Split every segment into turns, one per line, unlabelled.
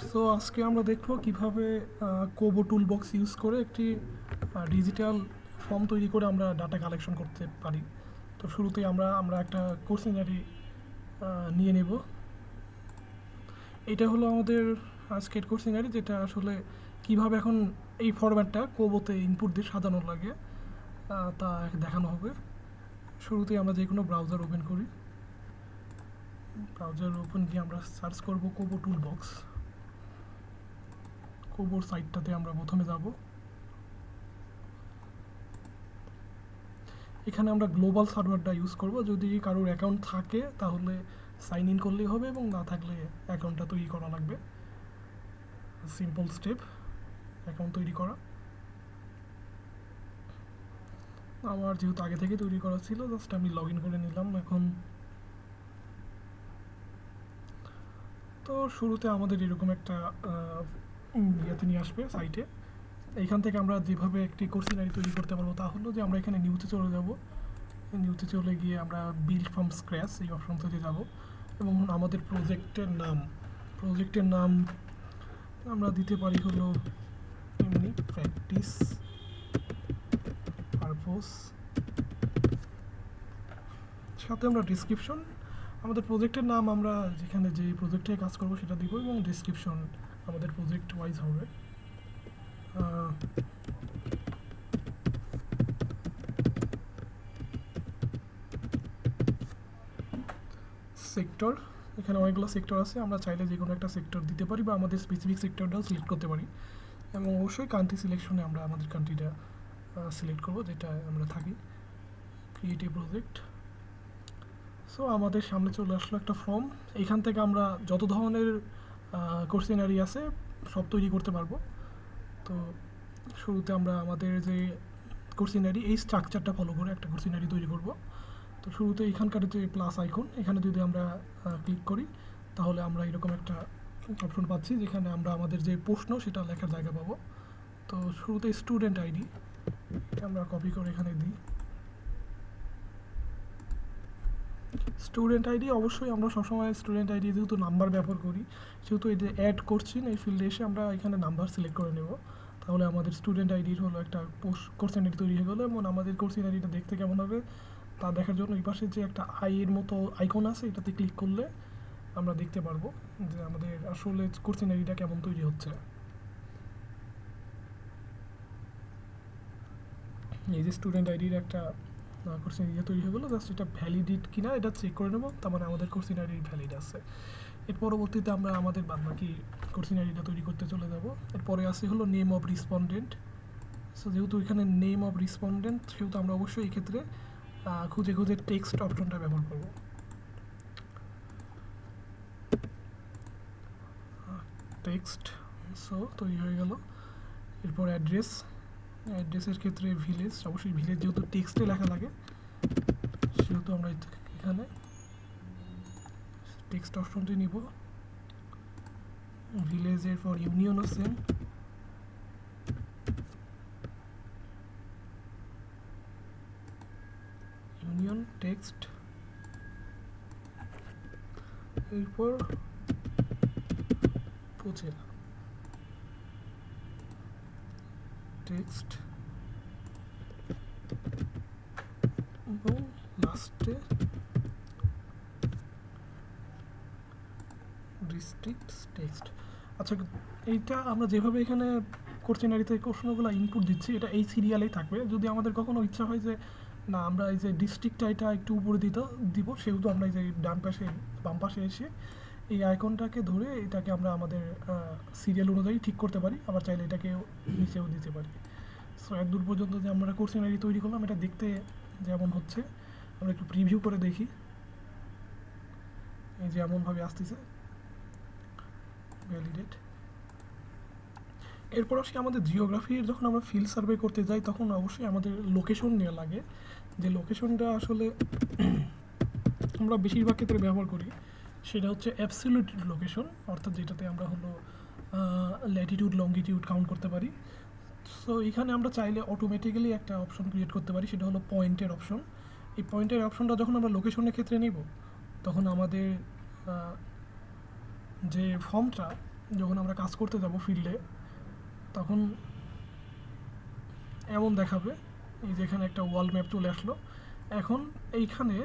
So আজকে আমরা দেখবো কিভাবে কোবো টুলবক্স ইউজ করে একটি ডিজিটাল ফর্ম তৈরি করে আমরা ডাটা কালেকশন করতে পারি। তো শুরুতেই আমরা একটা কোর্স সিনারি নিয়ে নেব। এটা হলো আমাদের আজকের কোর্স সিনারি, যেটা আসলে কিভাবে এখন এই ফরম্যাটটা কোবোতে ইনপুট দিয়ে সাজানো লাগে তা দেখানো হবে। শুরুতেই আমরা যে কোনো ব্রাউজার ওপেন করি। ব্রাউজার ওপেন গিয়ে আমরা সার্চ করব কোবো টুলবক্স। কোবোর সাইটটাতে আমরা প্রথমে যাব। এখানে আমরা গ্লোবাল সার্ভারটা ইউজ করব। যদি কারোর অ্যাকাউন্ট থাকে তাহলে সাইন ইন করলেই হবে, এবং না থাকলে অ্যাকাউন্টটা তৈরি করা লাগবে। সিম্পল স্টেপ অ্যাকাউন্ট তৈরি করা। আমার যেহেতু আগে থেকে তৈরি করা ছিল, জাস্ট আমি লগ ইন করে নিলাম এখন। তো শুরুতে আমাদের এরকম একটা ইয়েতে নিয়ে আসবে সাইটে। এইখান থেকে আমরা যেভাবে একটি কোর্স সিনারি তৈরি করতে পারবো তা হলো যে আমরা এখানে নিউতে চলে যাব। নিউতে চলে গিয়ে আমরা বিল্ড ফ্রম স্ক্র্যাচ এই অপশনটাতে যাব, এবং আমাদের প্রজেক্টের নাম আমরা দিতে পারি হলো এমনি প্র্যাকটিস পারপোজ। সাথে আমরা ডিসক্রিপশন, আমাদের প্রজেক্টের নাম আমরা যেখানে যে প্রজেক্টে কাজ করবো সেটা দিব, এবং ডিসক্রিপশন আমাদের প্রজেক্ট ওয়াইজ হবে। সেক্টর, এখানে অনেকগুলো সেক্টর আছে, আমরা চাইলে যে কোনো একটা সেক্টর দিতে পারি বা আমাদের স্পেসিফিক সেক্টরটাও সিলেক্ট করতে পারি। এবং অবশ্যই কান্ট্রি সিলেকশনে আমরা আমাদের কান্ট্রিটা সিলেক্ট করব যেটা আমরা থাকি। Create a project. সো আমাদের সামনে চলে আসলো একটা ফর্ম। এখান থেকে আমরা যত ধরনের কোর্স সিনারি আছে সব তৈরি করতে পারবো। তো শুরুতে আমরা আমাদের যে কোর্স সিনারি এই স্ট্রাকচারটা ফলো করে একটা কোর্স সিনারি তৈরি করব। তো শুরুতে এখানকার যে প্লাস আইকন, এখানে যদি আমরা ক্লিক করি তাহলে আমরা এরকম একটা অপশন পাচ্ছি যেখানে আমরা আমাদের যে প্রশ্ন সেটা লেখার জায়গা পাবো। তো শুরুতে স্টুডেন্ট আইডি আমরা কপি করে এখানে দিই। স্টুডেন্ট আইডি অবশ্যই আমরা সবসময় স্টুডেন্ট আইডি যেহেতু নাম্বার ব্যবহার করি, সেহেতু এই যে অ্যাড করছি এই ফিল্ডে এসে আমরা এখানে নাম্বার সিলেক্ট করে নেব। তাহলে আমাদের স্টুডেন্ট আইডির হলো একটা কোর্স আইডি তৈরি হয়ে গেলো, এবং আমাদের কোর্স আইডিটা দেখতে কেমন হবে তা দেখার জন্য এই পাশে যে একটা এর মতো আইকন আছে এটাতে ক্লিক করলে আমরা দেখতে পারবো যে আমাদের আসলে কোর্স আইডিটা কেমন তৈরি হচ্ছে। এই যে স্টুডেন্ট আইডির একটা কোর্স আইডি তৈরি হয়ে গেলো, জাস্ট এটা ভ্যালিডিট কিনা এটা চেক করে নেবো, তার মানে আমাদের কোর্স আইডি ভ্যালিড আছে। এর পরবর্তীতে আমরা আমাদের বাদবাকি কোর্স আইডিটা তৈরি করতে চলে যাব। এরপরে আসে হলো নেম অফ রিসপন্ডেন্ট। সো যেহেতু এখানে নেম অফ রিসপন্ডেন্ট, সেহেতু আমরা অবশ্যই এই ক্ষেত্রে খুঁজে খুঁজে টেক্সট অপশনটা ব্যবহার করব। টেক্সট, সো তৈরি হয়ে গেল। এরপর অ্যাড্রেসের ক্ষেত্রে ভিলেজ, অবশ্যই ভিলেজ যেহেতু টেক্সটে লেখা লাগে সেহেতু আমরা এখানে টেক্সট অপশনটি নিব। ভিলেজের পর ইউনিয়নও সেম, ইউনিয়ন টেক্সট। এরপর উপজেলা টেক্সট, এবং লাস্টে ডিস্ট্রিক্ট টেক্সট। আচ্ছা, এইটা আমরা যেভাবে এখানে কোশ্চেনারিতে প্রশ্নগুলো ইনপুট দিচ্ছি এটা এই সিরিয়ালেই থাকবে। যদি আমাদের কখনো ইচ্ছা হয় যে না আমরা এই যে ডিস্ট্রিক্টটা এটা একটু উপরে দিব, সেহেতু আমরা এই যে বাম পাশে এসে এই আইকনটাকে ধরে এটাকে আমরা আমাদের সিরিয়াল অনুযায়ী ঠিক করতে পারি, আবার চাইলে এটাকে নিচেও দিতে পারি। সো এত দূর পর্যন্ত যে আমরা কোশ্চেনারি তৈরি করলাম এটা দেখতে যেমন হচ্ছে আমরা একটু প্রিভিউ করে দেখি। এই যে এমনভাবে আসতেছে ভ্যালিডেট। এরপর আসি আমাদের জিওগ্রাফির, যখন আমরা ফিল্ড সার্ভে করতে যাই তখন অবশ্যই আমাদের লোকেশন নেওয়া লাগে। যে লোকেশনটা আসলে আমরা বেশিরভাগ ক্ষেত্রে ব্যবহার করি সেটা হচ্ছে অ্যাবসলিউট লোকেশন, অর্থাৎ যেটাতে আমরা হলো ল্যাটিটিউড লংগিটিউড কাউন্ট করতে পারি। সো এখানে আমরা চাইলে অটোমেটিক্যালি একটা অপশন ক্রিয়েট করতে পারি, সেটা হলো পয়েন্টের অপশন। এই পয়েন্টের অপশনটা যখন আমরা লোকেশনের ক্ষেত্রে নিব তখন আমাদের যে ফর্মটা যখন আমরা কাজ করতে যাব ফিল্ডে, তখন এমন দেখাবে, এই যে এখানে একটা ওয়াল ম্যাপ চলে আসলো। এখন এইখানে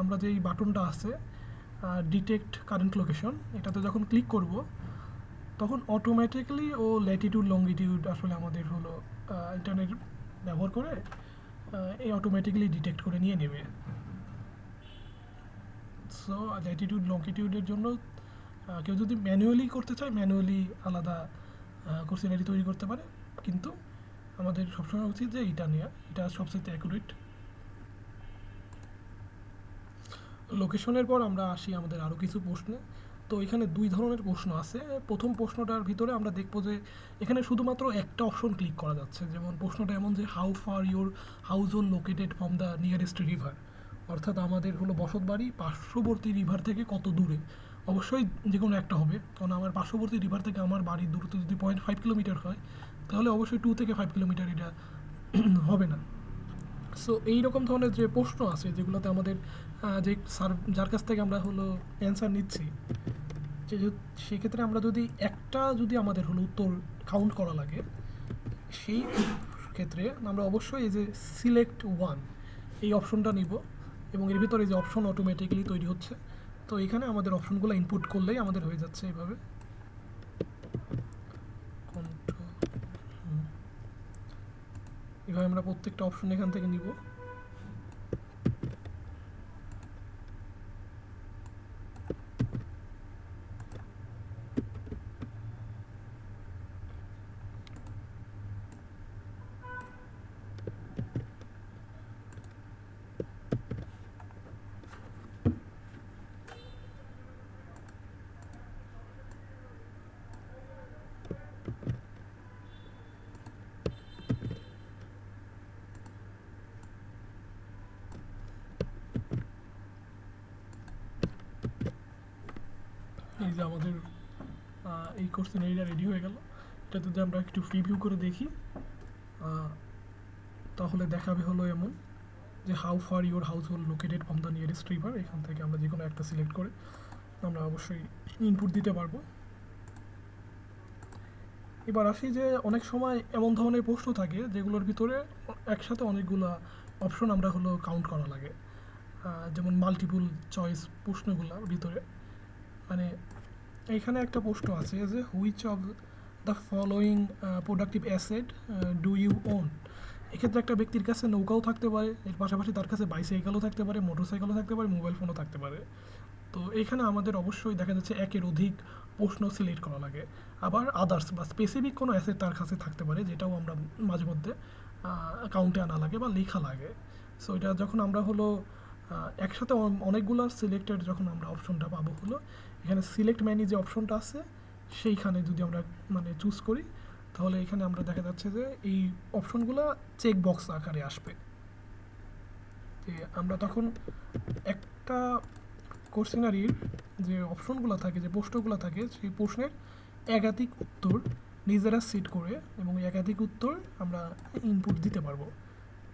আমরা যে এই বাটনটা আছে ডিটেক্ট কারেন্ট লোকেশন, এটাতে যখন ক্লিক করব তখন অটোমেটিক্যালি ও ল্যাটিটিউড লংগিটিউড আসলে আমাদের হলো ইন্টারনেট ব্যবহার করে এই অটোমেটিক্যালি ডিটেক্ট করে নিয়ে নেবে। সো ল্যাটিটিউড লংগিটিউডের জন্য কেউ যদি ম্যানুয়ালি করতে চায় ম্যানুয়ালি আলাদা কোশ্চেনারি তৈরি করতে পারে, কিন্তু আমাদের সবসময় উচিত যে এটা নেওয়া, এটা সবচেয়ে অ্যাকুরেট। লোকেশনের পর আমরা আসি আমাদের আরও কিছু প্রশ্নে। তো এখানে দুই ধরনের প্রশ্ন আছে। প্রথম প্রশ্নটার ভিতরে আমরা দেখবো যে এখানে শুধুমাত্র একটা অপশন ক্লিক করা যাচ্ছে। যেমন প্রশ্নটা এমন যে how far your house hold located from the nearest river, অর্থাৎ আমাদের হলো বসত বাড়ি পার্শ্ববর্তী রিভার থেকে কত দূরে। অবশ্যই যে কোনো একটা হবে, কারণ আমার পার্শ্ববর্তী রিভার থেকে আমার বাড়ির দূরত্ব যদি 0.5 কিলোমিটার হয়, তাহলে অবশ্যই 2 থেকে 5 কিলোমিটার এটা হবে না। সো এইরকম ধরনের যে প্রশ্ন আছে যেগুলোতে আমাদের যে স্যার যার কাছ থেকে আমরা হলো অ্যান্সার নিচ্ছি, সেক্ষেত্রে আমরা যদি আমাদের হলো উত্তর কাউন্ট করা লাগে, সেই ক্ষেত্রে আমরা অবশ্যই এই যে সিলেক্ট ওয়ান এই অপশনটা নিব, এবং এর ভিতরে যে অপশন অটোমেটিক্যালি তৈরি হচ্ছে। তো এখানে আমাদের অপশনগুলো ইনপুট করলেই আমাদের হয়ে যাচ্ছে এইভাবে। এভাবে আমরা প্রত্যেকটা অপশন এখান থেকে নিব। এই যে আমাদের এই কোশ্চেন এরিয়া রেডি হয়ে গেল। এটা যদি আমরা একটু প্রিভিউ করে দেখি, তাহলে দেখাবে হলো এমন যে how far your house hold located from the nearest river. এখান থেকে আমরা যে কোনো একটা সিলেক্ট করে আমরা অবশ্যই ইনপুট দিতে পারবো। এবার আসি যে অনেক সময় এমন ধরনের প্রশ্ন থাকে যেগুলোর ভিতরে একসাথে অনেকগুলো অপশন আমরা হলো কাউন্ট করা লাগে, যেমন মাল্টিপল চয়েস প্রশ্নগুলোর ভিতরে। মানে এইখানে একটা প্রশ্ন আছে যে which of the following productive asset do you own. এক্ষেত্রে একটা ব্যক্তির কাছে নৌকাও থাকতে পারে, এর পাশাপাশি তার কাছে বাইসাইকেলও থাকতে পারে, মোটরসাইকেলও থাকতে পারে, মোবাইল ফোনও থাকতে পারে। তো এখানে আমাদের অবশ্যই দেখা যাচ্ছে একের অধিক প্রশ্ন সিলেক্ট করা লাগে। আবার আদার্স বা স্পেসিফিক কোনো অ্যাসেট তার কাছে থাকতে পারে, যেটাও আমরা মাঝে মধ্যে কাউন্টে আনা লাগে বা লেখা লাগে। সো এটা যখন আমরা হলো একসাথে অনেকগুলো সিলেক্টেড যখন আমরা অপশনটা পাবো হলো এখানে সিলেক্ট ম্যানি যে অপশনটা আছে সেইখানে যদি আমরা মানে চুজ করি, তাহলে এখানে আমরা দেখা যাচ্ছে যে এই অপশনগুলো চেক বক্স আকারে আসবে। যে আমরা তখন একটা কোশ্চেনারির যে অপশনগুলো থাকে, যে প্রশ্নগুলো থাকে, সেই প্রশ্নের একাধিক উত্তর নিজেরা সিট করে এবং একাধিক উত্তর আমরা ইনপুট দিতে পারবো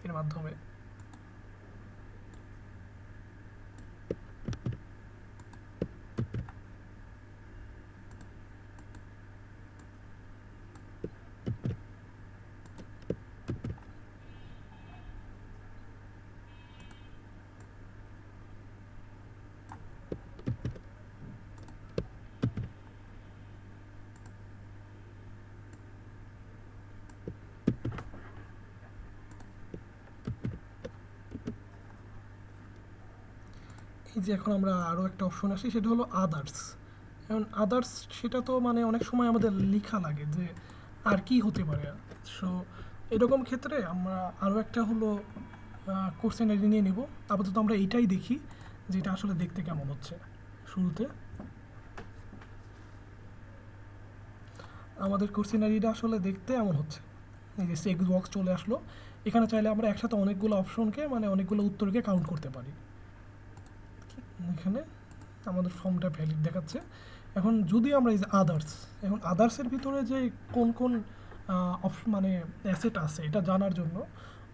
এর মাধ্যমে। এই যে এখন আমরা আরও একটা অপশন আসি, সেটা হলো আদার্স। এখন আদার্স সেটা তো মানে অনেক সময় আমাদের লেখা লাগে যে আর কি হতে পারে। সো এরকম ক্ষেত্রে আমরা আরও একটা হলো কোশ্চেনারি নিয়ে নিব। আপাতত আমরা এইটাই দেখি যে এটা আসলে দেখতে কেমন হচ্ছে। শুরুতে আমাদের কোশ্চেনারিটা আসলে দেখতে এমন হচ্ছে, এই যে চেক বক্স চলে আসলো। এখানে চাইলে আমরা একসাথে অনেকগুলো অপশনকে মানে অনেকগুলো উত্তরকে কাউন্ট করতে পারি। এখানে আমাদের ফর্মটা ভ্যালিড দেখাচ্ছে। এখন যদি আমরা এই যে আদার্স, এখন আদার্সের ভিতরে যে কোন কোন মানে অ্যাসেট আছে এটা জানার জন্য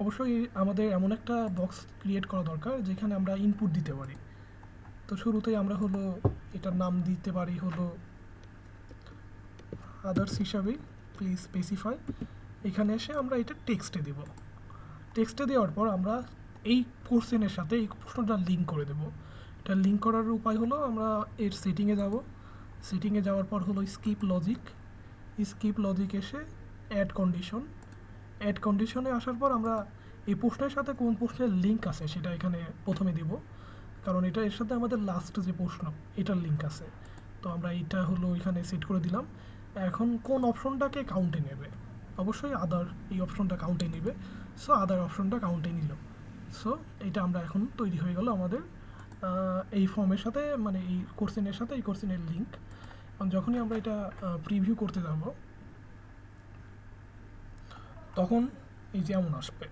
অবশ্যই আমাদের এমন একটা বক্স ক্রিয়েট করা দরকার যেখানে আমরা ইনপুট দিতে পারি। তো শুরুতেই আমরা হলো এটার নাম দিতে পারি হলো আদার্স হিসাবেই প্লিজ স্পেসিফাই, এখানে এসে আমরা এটা টেক্সটে দেব। টেক্সটে দেওয়ার পর আমরা এই কোশ্চেনের সাথে এই প্রশ্নটা লিঙ্ক করে দেব। এটা লিঙ্ক করার উপায় হলো আমরা এর সেটিংয়ে যাব, সেটিংয়ে যাওয়ার পর হলো স্কিপ লজিক, স্কিপ লজিক এসে অ্যাড কন্ডিশন, অ্যাড কন্ডিশনে আসার পর আমরা এই প্রশ্নের সাথে কোন প্রশ্নের লিঙ্ক আছে সেটা এখানে প্রথমে দিব, কারণ এটা এর সাথে আমাদের লাস্ট যে প্রশ্ন এটার লিঙ্ক আছে। তো আমরা এইটা হলো এখানে সেট করে দিলাম। এখন কোন অপশনটাকে কাউন্টে নেবে, অবশ্যই আদার এই অপশনটা কাউন্টে নেবে, সো আদার অপশনটা কাউন্টে নিল। সো এটা আমরা এখন তৈরি হয়ে গেল আমাদের এই ফর্মের সাথে, মানে এই কোশ্চেনের সাথে এই কোশ্চেনের লিঙ্ক। এবং যখনই আমরা এটা প্রিভিউ করতে যাব তখন এই যে এমন আসবে।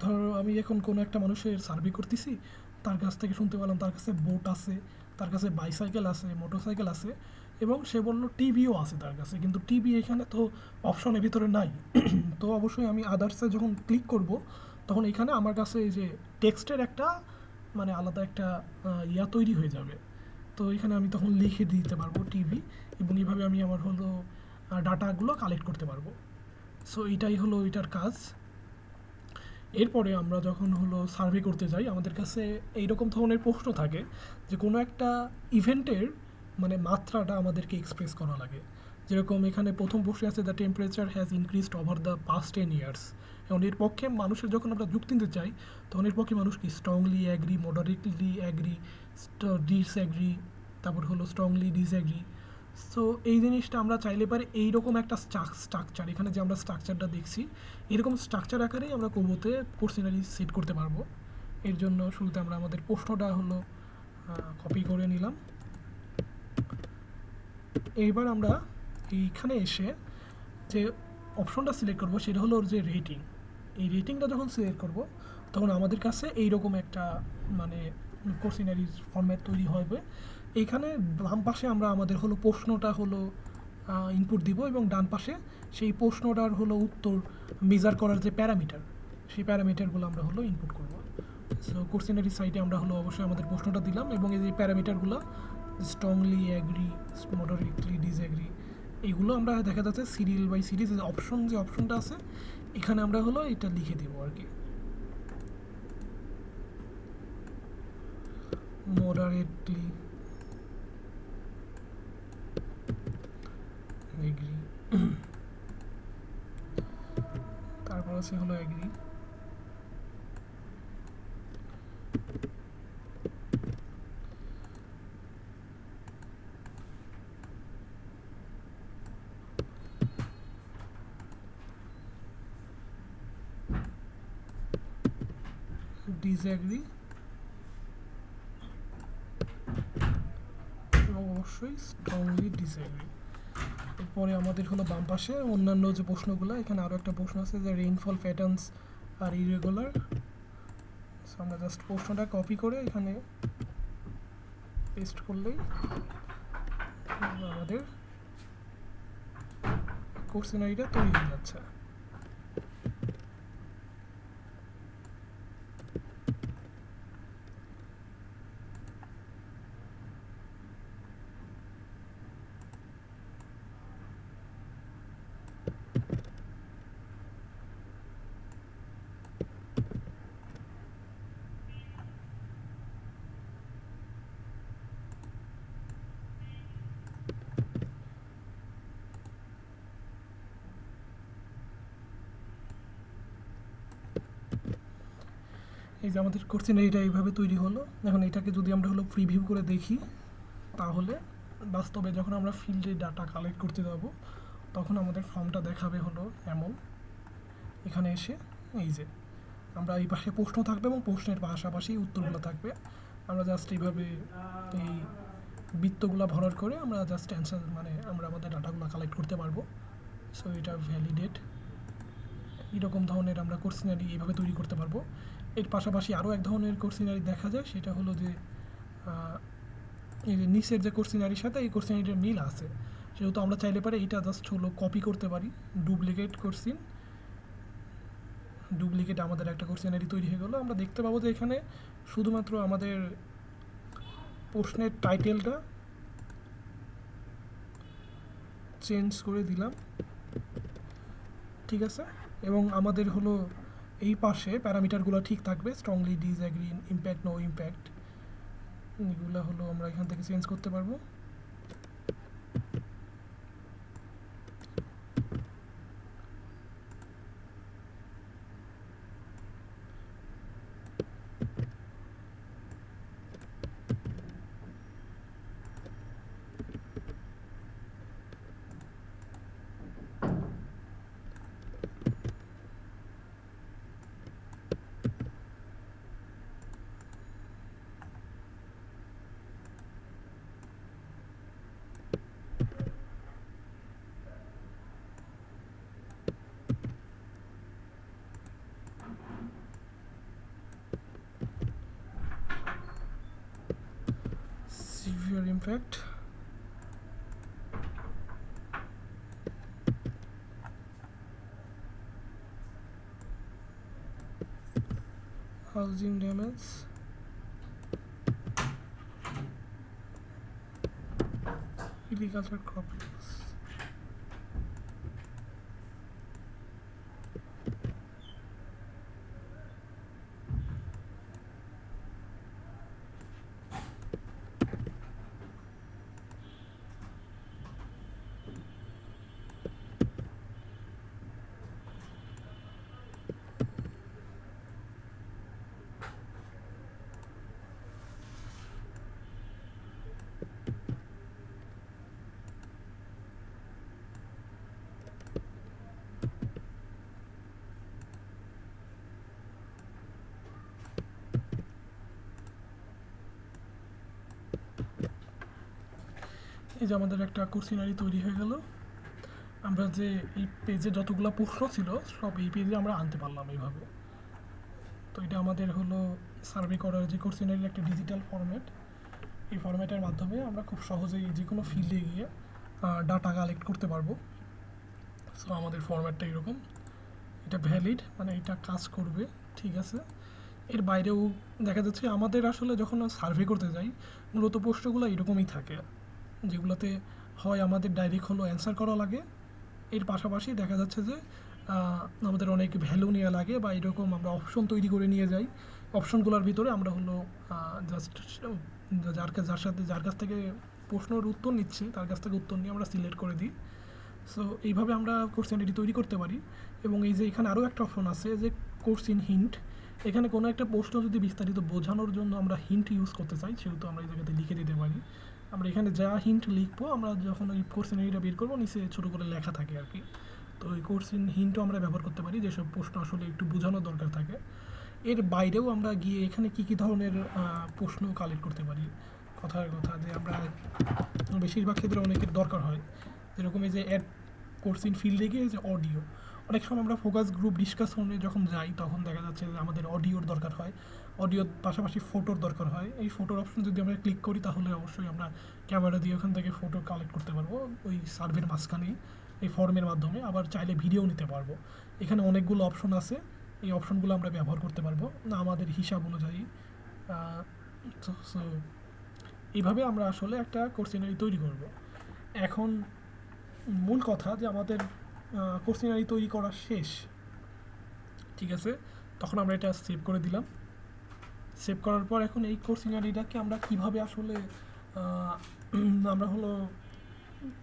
ধরো আমি এখন কোনো একটা মানুষের সার্ভে করতেছি, তার কাছ থেকে শুনতে পেলাম তার কাছে বোট আছে, তার কাছে বাইসাইকেল আছে, মোটরসাইকেল আছে, এবং সে বলল টিভিও আছে তার কাছে, কিন্তু টিভি এখানে তো অপশনের ভিতরে নাই। তো অবশ্যই আমি আদার্সে যখন ক্লিক করব তখন এখানে আমার কাছে এই যে টেক্সটের একটা মানে আলাদা একটা ইয়া তৈরি হয়ে যাবে। তো এখানে আমি তখন লিখে দিতে পারবো টিভি, এবং এইভাবে আমি আমার হলো ডাটাগুলো কালেক্ট করতে পারবো। সো এটাই হলো এটার কাজ। এরপরে আমরা যখন হলো সার্ভে করতে যাই আমাদের কাছে এইরকম ধরনের প্রশ্ন থাকে যে কোনো একটা ইভেন্টের মানে মাত্রাটা আমাদেরকে এক্সপ্রেস করা লাগে। যেরকম এখানে প্রথম প্রশ্ন আছে the temperature has increased over the past 10 years. এবং এর পক্ষে মানুষের যখন আমরা যুক্তি দিতে চাই তখন এর পক্ষে মানুষ কি strongly agree, moderately agree, disagree, তারপর হলো স্ট্রংলি ডিসঅ্যাগ্রি। সো এই জিনিসটা আমরা চাইলে পারে এইরকম একটা স্ট্রাকচার, এখানে যে আমরা স্ট্রাকচারটা দেখছি এরকম স্ট্রাকচার আকারেই আমরা কোবোতে কোশ্চেনারি সেট করতে পারবো। এর জন্য শুরুতে আমরা আমাদের প্রশ্নটা হলো কপি করে নিলাম। এইবার আমরা এইখানে এসে যে অপশনটা সিলেক্ট করব সেটা হলো ওর যে রেটিং। এই রেটিংটা যখন সিলেক্ট করব তখন আমাদের কাছে এইরকম একটা মানে কোশ্চেনারি ফরম্যাট তৈরি হবে। এইখানে বাম পাশে আমরা আমাদের হলো প্রশ্নটা হলো ইনপুট দিব, এবং ডান পাশে সেই প্রশ্নটার হলো উত্তর মেজার করার যে প্যারামিটার সেই প্যারামিটারগুলো আমরা হলো ইনপুট করব। সো কোশ্চেনারি সাইডে আমরা হলো অবশ্যই আমাদের প্রশ্নটা দিলাম, এবং এই যে প্যারামিটারগুলো স্ট্রংলি অ্যাগ্রি, মডারেটলি ডিসঅ্যাগ্রি, এইগুলো আমরা দেখা যাচ্ছে সিরিয়াল বাই সিরিজ অপশন যে অপশনটা আছে এখানে আমরা হলো এটা লিখে দেবো আর কি। মডারেটলি এগ্রি, তারপর আছে হলো এগ্রি, ডিসঅ্যাগ্রি, এবং অবশ্যই স্ট্রংলি ডিসঅ্যাগ্রি। এরপরে আমাদের হলো বাম পাশে অন্যান্য যে প্রশ্নগুলো, এখানে আরও একটা প্রশ্ন আছে যে রেইনফল প্যাটার্নস আর ইরেগুলার। আমরা জাস্ট প্রশ্নটা কপি করে এখানে পেস্ট করলেই আমাদের কোশ্চেনারিটা তৈরি হয়ে যাচ্ছে। এই যে আমাদের কোশ্চেনারিটা এইভাবে তৈরি হলো। এখন এটাকে যদি আমরা হলো প্রিভিউ করে দেখি তাহলে বাস্তবে যখন আমরা ফিল্ডে ডাটা কালেক্ট করতে যাব তখন আমাদের ফর্মটা দেখাবে হলো এমন। এখানে এসে এই যে আমরা এই পাশে প্রশ্ন থাকবে এবং প্রশ্নের পাশাপাশি উত্তরগুলো থাকবে। আমরা জাস্ট এইভাবে এই বৃত্তগুলো ভরাট করে আমরা জাস্ট অ্যান্সার মানে আমরা আমাদের ডাটাগুলো কালেক্ট করতে পারবো। সো এটা ভ্যালিডেট, এরকম ধরনের আমরা কোশ্চেনারি এইভাবে তৈরি করতে পারবো। এর পাশাপাশি আরও এক ধরনের কোশ্চেনারি দেখা যায়, সেটা হলো যে এই যে নিচের যে কোশ্চেনারির সাথে এই কোশ্চেনারিটার মিল আছে, সেহেতু আমরা চাইলে পারে এটা জাস্ট হলো কপি করতে পারি। ডুপ্লিকেট কোশ্চেন, ডুপ্লিকেট আমাদের একটা কোশ্চেনারি তৈরি হয়ে গেলো। আমরা দেখতে পাবো যে এখানে শুধুমাত্র আমাদের প্রশ্নের টাইটেলটা চেঞ্জ করে দিলাম, ঠিক আছে। এবং আমাদের হলো এই পাশে প্যারামিটারগুলো ঠিক থাকবে, strongly disagree, impact, no impact, এগুলো হলো আমরা এখান থেকে চেঞ্জ করতে পারবো। Severe impact, housing damage, illegal crop loss. এই যে আমাদের একটা কোর্স সিনারি তৈরি হয়ে গেল। আমরা যে এই পেজে যতগুলো প্রশ্ন ছিল সব এই পেজে আমরা আনতে পারলাম এইভাবে। তো এটা আমাদের হলো সার্ভে করার যে কোর্স সিনারির একটা ডিজিটাল ফরম্যাট। এই ফরম্যাটের মাধ্যমে আমরা খুব সহজেই যে কোনো ফিল্ডে গিয়ে ডাটা কালেক্ট করতে পারবো। সো আমাদের ফরম্যাটটা এরকম, এটা ভ্যালিড, মানে এটা কাজ করবে, ঠিক আছে। এর বাইরেও দেখা যাচ্ছে আমাদের আসলে যখন সার্ভে করতে যাই মূলত প্রশ্নগুলো এরকমই থাকে, যেগুলোতে হয় আমাদের ডাইরেক্ট হলো অ্যান্সার করা লাগে, এর পাশাপাশি দেখা যাচ্ছে যে আমাদের অনেক ভ্যালু নেওয়া লাগে, বা এরকম আমরা অপশন তৈরি করে নিয়ে যাই। অপশনগুলোর ভিতরে আমরা হলো জাস্ট যার কাছ থেকে প্রশ্নের উত্তর নিচ্ছি তার কাছ থেকে উত্তর নিয়ে আমরা সিলেক্ট করে দিই। সো এইভাবে আমরা কোর্স আইডেন্টি তৈরি করতে পারি। এবং এই যে এখানে আরও একটা অপশন আছে যে কোর্স ইন হিন্ট, এখানে কোনো একটা প্রশ্ন যদি বিস্তারিত বোঝানোর জন্য আমরা হিন্ট ইউজ করতে চাই সেহেতু আমরা এই জায়গাতে লিখে দিতে পারি। আমরা এখানে যা হিন্ট লিখবো আমরা যখন ওই কোর্স ইনটা বের করবো নিচে ছোটো করে লেখা থাকে আর কি। তো ওই কোর্স ইন হিন্টও আমরা ব্যবহার করতে পারি যেসব প্রশ্ন আসলে একটু বোঝানোর দরকার থাকে। এর বাইরেও আমরা গিয়ে এখানে কী কী ধরনের প্রশ্ন কালেক্ট করতে পারি, কথার কথা যে আমরা বেশিরভাগ ক্ষেত্রে অনেকের দরকার হয়, যেরকম এই যে অ্যাড কোর্স ইন ফিল্ডে গিয়ে যে অডিও, অনেক সময় আমরা ফোকাস গ্রুপ ডিসকাশনে যখন যাই তখন দেখা যাচ্ছে যে আমাদের অডিওর দরকার হয়, অডিওর পাশাপাশি ফটোর দরকার হয়। এই ফটোর অপশন যদি আমরা ক্লিক করি তাহলে অবশ্যই আমরা ক্যামেরা দিয়ে ওখান থেকে ফটো কালেক্ট করতে পারবো ওই সার্ভের মাঝখানেই এই ফর্মের মাধ্যমে। আবার চাইলে ভিডিও নিতে পারবো। এখানে অনেকগুলো অপশন আছে, এই অপশনগুলো আমরা ব্যবহার করতে পারবো না আমাদের হিসাব অনুযায়ী। সো এইভাবে আমরা আসলে একটা কোর্স সিনারি তৈরি করব। এখন মূল কথা যে আমাদের কোর্স সিনারি তৈরি করা শেষ, ঠিক আছে। তখন আমরা এটা সেভ করে দিলাম। সেভ করার পর এখন এই কোর্স সিনারিটাকে আমরা কীভাবে আসলে আমরা হলো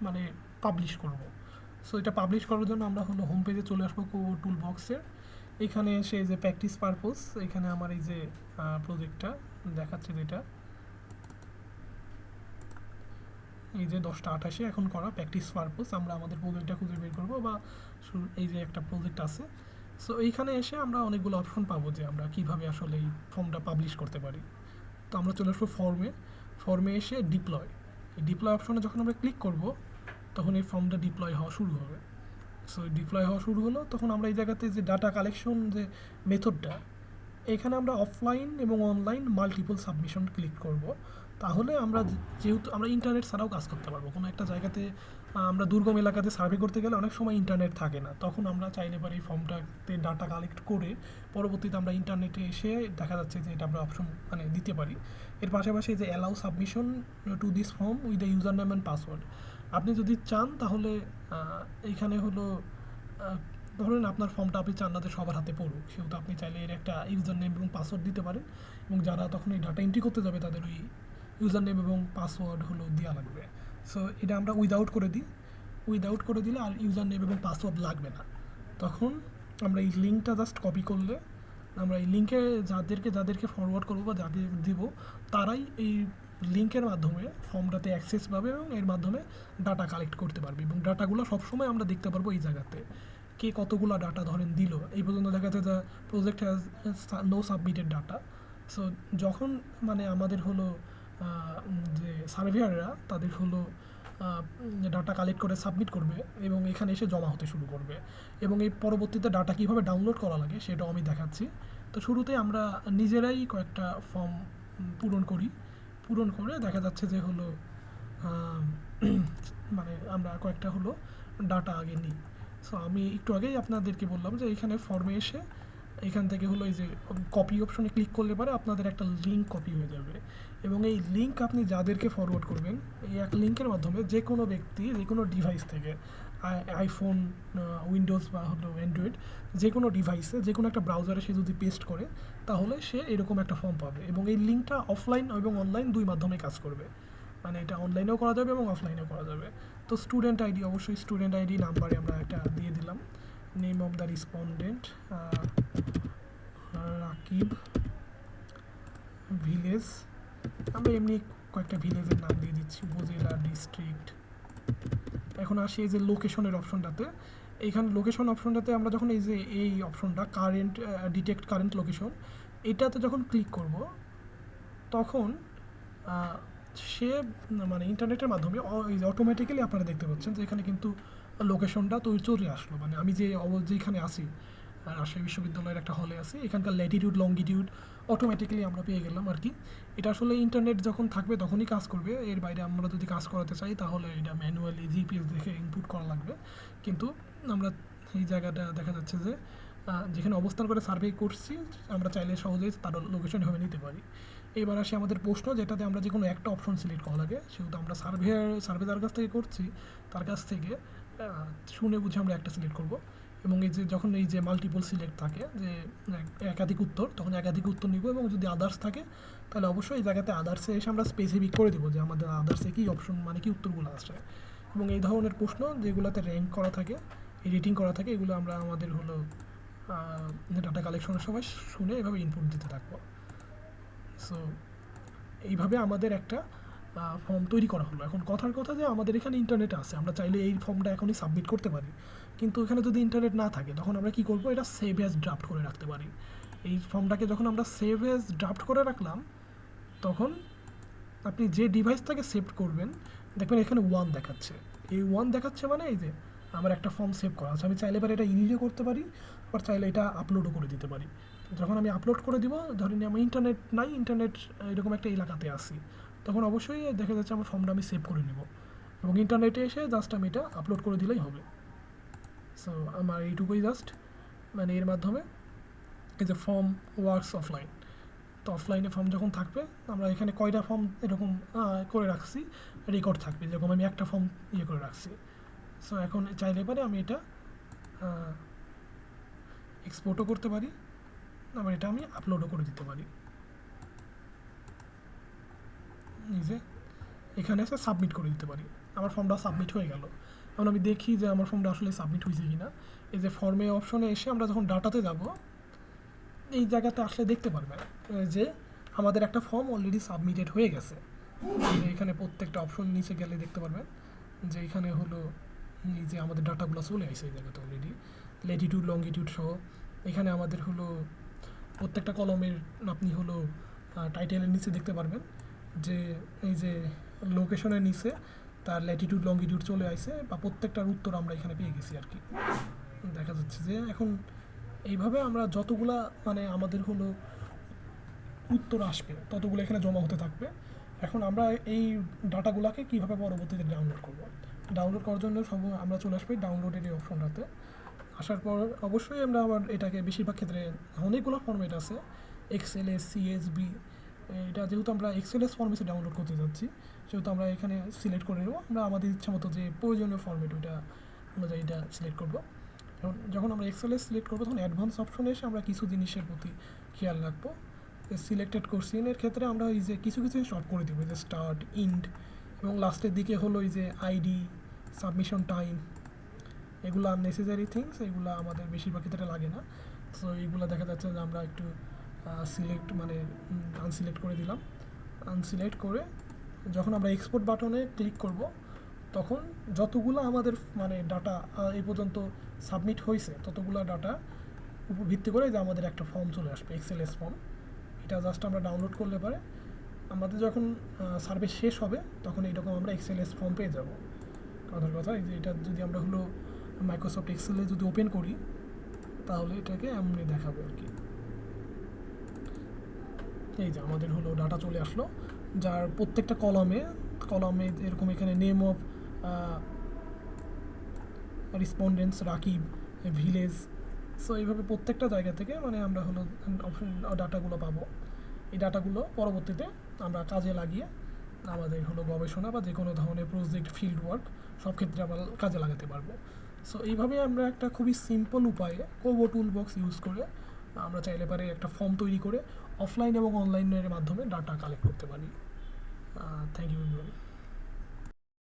মানে পাবলিশ করব। সো এটা পাবলিশ করার জন্য আমরা হলো হোম পেজে চলে আসবো টুল বক্সের, এখানে এসে যে প্র্যাকটিস পারপোজ, এখানে আমার এই যে প্রজেক্টটা দেখাচ্ছে যেটা এই যে 10:28 এখন করা প্র্যাকটিস পারপোজ, আমরা আমাদের প্রজেক্টটা খুঁজে বের করবো, বা এই যে একটা প্রজেক্ট আছে। সো এইখানে এসে আমরা অনেকগুলো অপশন পাবো যে আমরা কীভাবে আসলে এই ফর্মটা পাবলিশ করতে পারি। তো আমরা চলে আসবো ফর্মে এসে ডিপ্লয়, এই ডিপ্লয় অপশনে যখন আমরা ক্লিক করব তখন এই ফর্মটা ডিপ্লয় হওয়া শুরু হবে। সো ডিপ্লয় হওয়া শুরু হলো তখন আমরা এই জায়গাতে যে ডাটা কালেকশন যে মেথডটা, এখানে আমরা অফলাইন এবং অনলাইন মাল্টিপল সাবমিশন ক্লিক করব। তাহলে আমরা যেহেতু আমরা ইন্টারনেট ছাড়াও কাজ করতে পারবো। কোনো একটা জায়গাতে আমরা দুর্গম এলাকাতে সার্ভে করতে গেলে অনেক সময় ইন্টারনেট থাকে না, তখন আমরা চাইলে পারি এই ফর্মটাতে ডাটা কালেক্ট করে পরবর্তীতে আমরা ইন্টারনেটে এসে দেখা যাচ্ছে যে এটা আমরা অপশন মানে দিতে পারি। এর পাশাপাশি যে allow submission to this form with the user name and password, আপনি যদি চান তাহলে এইখানে হলো ধরেন আপনার ফর্মটা আপনি চান না যে সবার হাতে পড়ুক, সেহেতু আপনি চাইলে এর একটা ইউজার নেম এবং পাসওয়ার্ড দিতে পারেন, এবং যারা তখন এই ডাটা এন্ট্রি করতে যাবে তাদের ওই ইউজার নেম এবং পাসওয়ার্ড হলো দেওয়া লাগবে। সো এটা আমরা উইদাউট করে দিই। উইদাউট করে দিলে আর ইউজার নেম এবং পাসওয়ার্ড লাগবে না। তখন আমরা এই লিঙ্কটা জাস্ট কপি করলে আমরা এই লিঙ্কে যাদেরকে ফরওয়ার্ড করবো বা যাকে দিব, তারাই এই লিঙ্কের মাধ্যমে ফর্মটাতে অ্যাক্সেস পাবে এবং এর মাধ্যমে ডাটা কালেক্ট করতে পারবে, এবং ডাটাগুলো সবসময় আমরা দেখতে পারবো এই জায়গাতে কে কতগুলো ডাটা ধরেন দিল। এই পর্যন্ত দেখা যায় the project has no submitted data. So যখন মানে আমাদের হলো যে সার্ভেয়াররা তাদের হলো ডাটা কালেক্ট করে সাবমিট করবে এবং এখানে এসে জমা হতে শুরু করবে, এবং এই পরবর্তীতে ডাটা কীভাবে ডাউনলোড করা লাগে সেটাও আমি দেখাচ্ছি। তো শুরুতে আমরা নিজেরাই কয়েকটা ফর্ম পূরণ করে দেখা যাচ্ছে যে হলো মানে আমরা কয়েকটা হলো ডাটা আগে নিই। সো আমি একটু আগেই আপনাদেরকে বললাম যে এখানে ফর্মে এসে এখান থেকে হলো এই যে কপি অপশনে ক্লিক করলে পরে আপনাদের একটা লিঙ্ক কপি হয়ে যাবে, এবং এই লিঙ্ক আপনি যাদেরকে ফরওয়ার্ড করবেন এই এক লিঙ্কের মাধ্যমে যে কোনো ব্যক্তি যে কোনো ডিভাইস থেকে আইফোন, উইন্ডোজ বা হলো অ্যান্ড্রয়েড, যে কোনো ডিভাইসে যে কোনো একটা ব্রাউজারে সে যদি পেস্ট করে তাহলে সে এরকম একটা ফর্ম পাবে, এবং এই লিঙ্কটা অফলাইন এবং অনলাইন দুই মাধ্যমে কাজ করবে। মানে এটা অনলাইনেও করা যাবে এবং অফলাইনেও করা যাবে। তো স্টুডেন্ট আইডি, অবশ্যই স্টুডেন্ট আইডি নাম্বারে আমরা একটা দিয়ে দিলাম, name of the respondent Rakib, village আমরা এমনি কয়েকটা ভিলেজের নাম দিয়ে দিচ্ছি, উপজেলা, ডিস্ট্রিক্ট। এখন আসি এই যে লোকেশনের অপশনটাতে। এইখানে লোকেশন অপশনটাতে আমরা যখন এই অপশনটা কারেন্ট ডিটেক্ট কারেন্ট লোকেশন, এটাতে যখন ক্লিক করব তখন সে মানে ইন্টারনেটের মাধ্যমে অটোমেটিক্যালি আপনারা দেখতে পাচ্ছেন যে এখানে কিন্তু লোকেশনটা চলে আসলো। মানে আমি যেখানে আছি রাজশাহী বিশ্ববিদ্যালয়ের একটা হলে আছি, এখানকার ল্যাটিটিউড লংগিটিউড অটোমেটিক্যালি আমরা পেয়ে গেলাম আর কি। এটা আসলে ইন্টারনেট যখন থাকবে তখনই কাজ করবে, এর বাইরে আমরা যদি কাজ করাতে চাই তাহলে এটা ম্যানুয়ালি জিপিএস দেখে ইনপুট করা লাগবে। কিন্তু আমরা এই জায়গাটা দেখা যাচ্ছে যে যেখানে অবস্থান করে সার্ভে করছি আমরা চাইলে সহজেই তার লোকেশন এভাবে নিতে পারি। এবার আসে আমাদের প্রশ্ন, যেটাতে আমরা যে কোনো একটা অপশন সিলেক্ট করা লাগে, সেহেতু আমরা সার্ভে যার কাছ থেকে করছি তার কাছ থেকে শুনে বুঝে আমরা একটা সিলেক্ট করব, এবং এই যে যখন এই যে মাল্টিপল সিলেক্ট থাকে যে একাধিক উত্তর, তখন একাধিক উত্তর নিব, এবং যদি আদার্স থাকে তাহলে অবশ্যই এই জায়গাতে আদার্সে এসে আমরা স্পেসিফিক করে দেবো যে আমাদের আদার্সে কী অপশন মানে কি উত্তরগুলো আসে। এবং এই ধরনের প্রশ্ন যেগুলোতে র্যাঙ্ক করা থাকে, এডিটিং করা থাকে, এগুলো আমরা আমাদের হলো ডাটা কালেকশনের সময় শুনে এভাবে ইনপুট দিতে থাকবো। সো এইভাবে আমাদের একটা ফর্ম তৈরি করা হলো। এখন কথার কথা যে আমাদের এখানে ইন্টারনেট আছে, আমরা চাইলে এই ফর্মটা এখনই সাবমিট করতে পারি, কিন্তু এখানে যদি ইন্টারনেট না থাকে তখন আমরা কী করবো, এটা সেভ অ্যাজ ড্রাফট করে রাখতে পারি। এই ফর্মটাকে যখন আমরা সেভ অ্যাজ ড্রাফট করে রাখলাম তখন আপনি যে ডিভাইস থেকে সেভ করবেন দেখবেন এখানে 1 দেখাচ্ছে। এই 1 দেখাচ্ছে মানে এই যে আমার একটা ফর্ম সেভ করা আছে। আমি চাইলে এবার এটা ইডিটও করতে পারি, আবার চাইলে এটা আপলোডও করে দিতে পারি। যখন আমি আপলোড করে দিব, ধরেন আমার ইন্টারনেট নাই, ইন্টারনেট এরকম একটা এলাকাতে আসি, তখন অবশ্যই দেখা যাচ্ছে আমার ফর্মটা আমি সেভ করে নেব, এবং ইন্টারনেটে এসে জাস্ট আমি এটা আপলোড করে দিলেই হবে। সো আমার এইটুকুই জাস্ট, মানে এর মাধ্যমে এই যে ফর্ম ওয়ার্কস অফলাইন। তো অফলাইনে ফর্ম যখন থাকবে, আমরা এখানে কয়টা ফর্ম এরকম করে রাখছি রেকর্ড থাকবে, যেরকম আমি একটা ফর্ম করে রাখছি। সো এখন চাইলে পারে আমি এটা এক্সপোর্টও করতে পারি, আবার এটা আমি আপলোডও করে দিতে পারি। এই যে এখানে এসে সাবমিট করে দিতে পারি, আমার ফর্মটা সাবমিট হয়ে গেল। এখন আমি দেখি যে আমার ফর্মটা আসলে সাবমিট হয়েছে কি না। এই যে ফর্মে অপশনে এসে আমরা যখন ডাটাতে যাব, এই জায়গাতে আসলে দেখতে পারবেন যে আমাদের একটা ফর্ম অলরেডি সাবমিটেড হয়ে গেছে। এখানে প্রত্যেকটা অপশন নিচে গেলে দেখতে পারবেন যে এখানে হলো এই যে আমাদের ডাটাগুলো চলে আসে এই জায়গাতে অলরেডি, ল্যাটিটিউড লংগিটিউড সহ। এখানে আমাদের হলো প্রত্যেকটা কলমের আপনি হলো টাইটেলের নিচে দেখতে পারবেন যে এই যে লোকেশনের নিচে তার ল্যাটিটিউড লংগিটিউড চলে আসে, বা প্রত্যেকটার উত্তর আমরা এখানে পেয়ে গেছি আর কি। দেখা যাচ্ছে যে এখন এইভাবে আমরা যতগুলা মানে আমাদের হলো উত্তর আসবে ততগুলো এখানে জমা হতে থাকবে। এখন আমরা এই ডাটাগুলোকে কীভাবে পরবর্তীতে ডাউনলোড করব, ডাউনলোড করার জন্য আমরা চলে আসবো ডাউনলোডের এই অপশনটাতে। আসার পর অবশ্যই আমরা আবার এটাকে বেশিরভাগ ক্ষেত্রে অনেকগুলো ফরম্যাট আছে, এক্সএলএস, সিএসবি। এটা যেহেতু আমরা এক্সএলএস ফরম্যাটে ডাউনলোড করতে যাচ্ছি, যেহেতু আমরা এখানে সিলেক্ট করে নেব, আমরা আমাদের ইচ্ছা মতো যে প্রয়োজনীয় ফরম্যাট ওইটা অনুযায়ী এটা সিলেক্ট করব। এবং যখন আমরা এক্সেলে সিলেক্ট করবো তখন অ্যাডভান্স অপশনে এসে আমরা কিছু জিনিসের প্রতি খেয়াল রাখবো। সিলেক্টেড কোশ্চেনের ক্ষেত্রে আমরা এই যে কিছু কিছু শর্ট করে দেবো, যে স্টার্ট, ইন্ড, এবং লাস্টের দিকে হলো এই যে আইডি, সাবমিশন টাইম, এগুলো আননেসেসারি থিংস, এগুলো আমাদের বেশিরভাগ ক্ষেত্রে লাগে না। সো এইগুলো দেখা যাচ্ছে যে আমরা একটু সিলেক্ট মানে আনসিলেক্ট করে দিলাম। আনসিলেক্ট করে যখন আমরা এক্সপোর্ট বাটনে ক্লিক করব তখন যতগুলো আমাদের মানে ডাটা এই পর্যন্ত সাবমিট হয়েছে ততগুলো ডাটা উপর ভিত্তি করে যে আমাদের একটা ফর্ম চলে আসবে, এক্সএলএস ফর্ম। এটা জাস্ট আমরা ডাউনলোড করলে পারে আমাদের যখন সার্ভে শেষ হবে তখন এইরকম আমরা এক্সএলএস ফর্ম পেয়ে যাব। কথার কথা এই যে এটা যদি আমরা হলো মাইক্রোসফট এক্সেলে যদি ওপেন করি তাহলে এটাকে এমনি দেখাবে আর কি। এই যে আমাদের হলো ডাটা চলে আসলো, যার প্রত্যেকটা কলামে এরকম এখানে name of respondents, Rakib, village. So এইভাবে প্রত্যেকটা জায়গা থেকে মানে আমরা হলো অপশন ডাটাগুলো পাবো। এই ডাটাগুলো পরবর্তীতে আমরা কাজে লাগিয়ে আমাদের হলো গবেষণা বা যে কোনো ধরনের প্রজেক্ট, ফিল্ড ওয়ার্ক সব ক্ষেত্রে আমরা কাজে লাগাতে পারবো। সো এইভাবে আমরা একটা খুবই সিম্পল উপায়ে কোবো টুল বক্স ইউজ করে আমরা চাইলে পারে একটা ফর্ম তৈরি করে অফলাইন এবং অনলাইনের মাধ্যমে ডাটা কালেক্ট করতে পারি। Thank you.